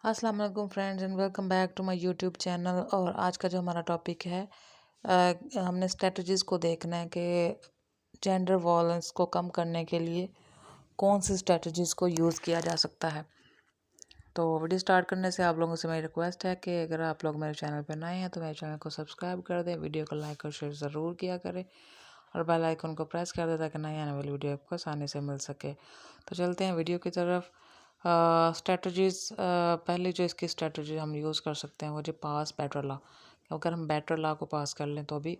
अस्सलाम वालेकुम friends and welcome back to my YouTube channel. और आज का जो हमारा टॉपिक है, हमने स्ट्रेटजीज़ को देखना है कि जेंडर वॉयलेंस को कम करने के लिए कौन सी स्ट्रेटजीज़ को यूज़ किया जा सकता है। तो वीडियो स्टार्ट करने से आप लोगों से मेरी रिक्वेस्ट है कि अगर आप लोग मेरे चैनल पर नए हैं तो मेरे चैनल को सब्सक्राइब कर दें, वीडियो को लाइक और शेयर ज़रूर किया करें और बेल आइकन को प्रेस कर दें ताकि नई आने वाली वीडियो आपको आसानी से मिल सके। तो चलते हैं वीडियो की तरफ। स्ट्रेटजीज़, पहली जो इसकी स्ट्रेटजी हम यूज़ कर सकते हैं वो जो पास बेटर लॉ। अगर हम बेटर लॉ को पास कर लें तो भी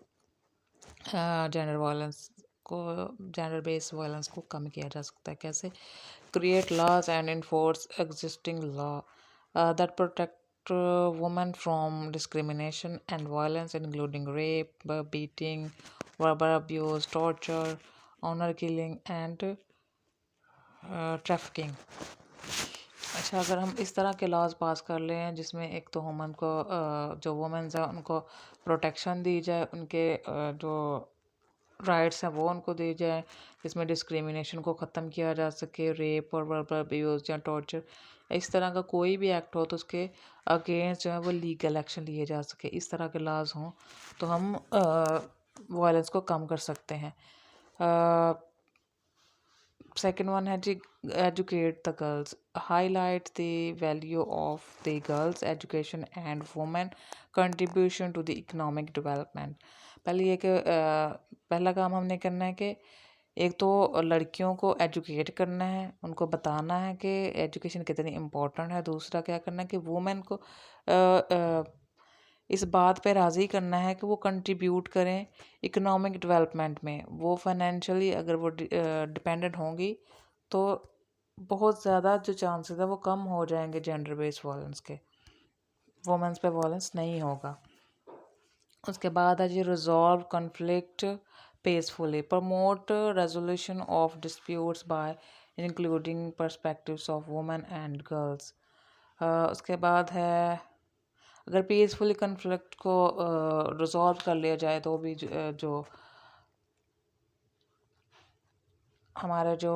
जेंडर वायलेंस को जेंडर बेस्ड वायलेंस को कम किया जा सकता है। कैसे? Create laws and enforce existing law that protect women from discrimination and violence including rape, beating, verbal abuse, torture, honor killing and trafficking. अच्छा, अगर हम इस तरह के लॉज पास कर लें जिसमें एक तो वुमन को जो वुमेन्स हैं उनको प्रोटेक्शन दी जाए, उनके जो राइट्स हैं वो उनको दी जाए, जिसमें डिस्क्रिमिनेशन को ख़त्म किया जा सके, रेप और वर्बल अब्यूज़ या टॉर्चर इस तरह का कोई भी एक्ट हो तो उसके अगेंस्ट जो है वो लीगल एक्शन लिए जा सके। इस तरह के लॉज हों तो हम वायलेंस को कम कर सकते हैं। सेकेंड वन है जी, educate the girls, highlight the value of the girls education and women contribution to the economic development. पहले ये कि पहला काम हमने करना है कि एक तो लड़कियों को एजुकेट करना है, उनको बताना है कि एजुकेशन कितनी इम्पोर्टेंट है। दूसरा क्या करना है कि वुमेन को इस बात पे राज़ी करना है कि वो कंट्रीब्यूट करें इकोनॉमिक डेवलपमेंट में। वो फाइनेंशियली अगर वो डिपेंडेंट होंगी तो बहुत ज़्यादा जो चांसेस है वो कम हो जाएंगे जेंडर बेस्ड वायलेंस के, वुमेन्स पे वायलेंस नहीं होगा। उसके बाद है जी, resolve conflict peacefully, promote resolution of disputes by including perspectives of women and girls. उसके बाद है, अगर पीसफुली कॉन्फ्लिक्ट को रिजॉल्व कर लिया जाए तो भी जो हमारा जो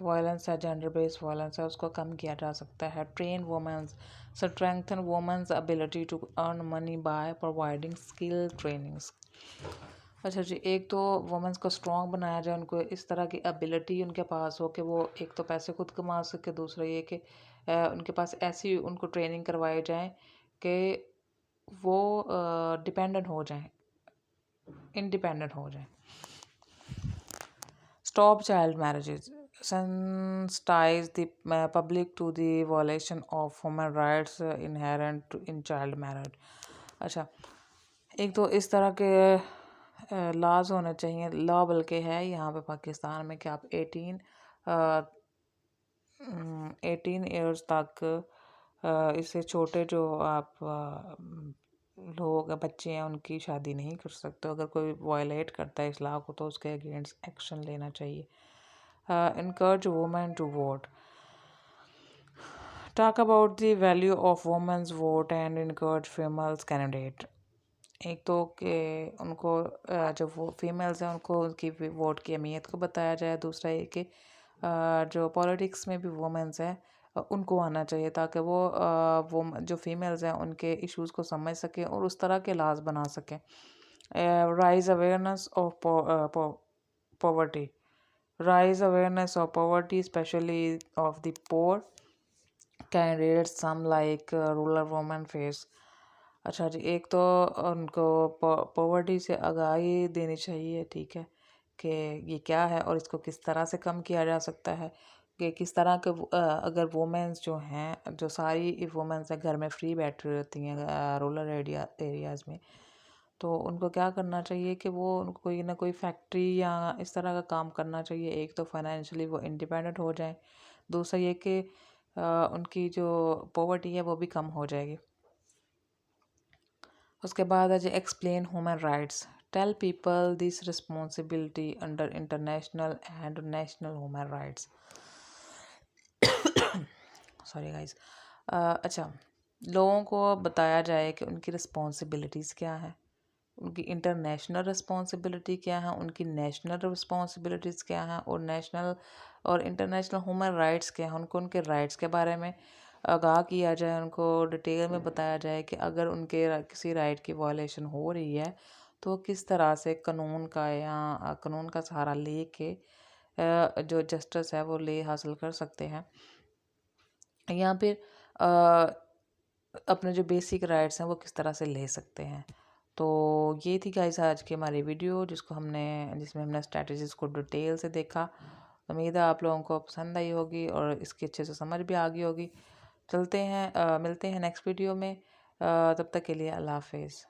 वायलेंस है, जेंडर बेस्ड वायलेंस है, उसको कम किया जा सकता है। Train women's, strengthen women's ability to earn money by providing skill trainings. अच्छा जी, एक तो वुमेन्स को स्ट्रॉन्ग बनाया जाए, उनको इस तरह की एबिलिटी उनके पास हो कि वो एक तो पैसे खुद कमा सके, दूसरा ये कि उनके पास ऐसी उनको ट्रेनिंग करवाई जाए कि वो डिपेंडेंट हो जाएं, इंडिपेंडेंट हो जाएं। Stop child marriages, sensitize the public to the violation of human rights inherent in child marriage। अच्छा, एक तो इस तरह के लॉज होने चाहिए, लॉ बल्कि है यहाँ पे पाकिस्तान में कि आप 18 ईयर्स तक इससे छोटे जो आप लोग बच्चे हैं उनकी शादी नहीं कर सकते। अगर कोई वायलेट करता है इस लॉ को तो उसके अगेंस्ट एक्शन लेना चाहिए। encourage women to vote, talk about the value of women's vote and encourage females candidate। एक तो कि उनको जो वो फीमेल्स हैं उनको उनकी वोट की अहमियत को बताया जाए। दूसरा ये कि जो पॉलिटिक्स में भी वुमेन्स हैं उनको आना चाहिए ताकि वो जो फीमेल्स हैं उनके इश्यूज़ को समझ सकें और उस तरह के लाज बना सकें। Rise awareness of poverty, raise awareness of poverty, especially of the poor candidates, some like rural women face। अच्छा जी, एक तो उनको पॉवर्टी से आगाही देनी चाहिए, ठीक है, कि ये क्या है और इसको किस तरह से कम किया जा सकता है, कि किस तरह के अगर वुमेन्स जो हैं, जो सारी वुमेन्स हैं घर में फ्री बैठी रहती हैं रूरल एरियाज़ में, तो उनको क्या करना चाहिए कि वो उनको कोई ना कोई फैक्ट्री या इस तरह का काम करना चाहिए। एक तो फाइनेंशियली वो इंडिपेंडेंट हो जाएं, दूसरा ये कि उनकी जो पॉवर्टी है वो भी कम हो जाएगी। उसके बाद है जी, explain human rights, tell people this responsibility under international and national human rights. Sorry guys. अच्छा, लोगों को बताया जाए कि उनकी रिस्पॉन्सिबिलिटीज़ क्या हैं, उनकी इंटरनेशनल रिस्पॉन्सिबिलिटी क्या है, उनकी नेशनल रिस्पॉन्सिबिलिटीज़ क्या हैं और नेशनल और इंटरनेशनल ह्यूमन राइट्स क्या हैं, उनको उनके राइट्स के बारे में आगाह किया जाए, उनको डिटेल में बताया जाए कि अगर उनके किसी राइट की वायलेशन हो रही है तो किस तरह से कानून का या कानून का सहारा लेके जो जस्टिस है वो ले हासिल कर सकते हैं, या फिर अपने जो बेसिक राइट्स हैं वो किस तरह से ले सकते हैं। तो ये थी गाइस आज की हमारी वीडियो जिसमें हमने स्ट्रैटेजीज़ को डिटेल से देखा। उम्मीद है आप लोगों को पसंद आई होगी और इसकी अच्छे से समझ भी आ गई होगी। मिलते हैं नेक्स्ट वीडियो में। तब तक के लिए अल्लाह हाफिज़।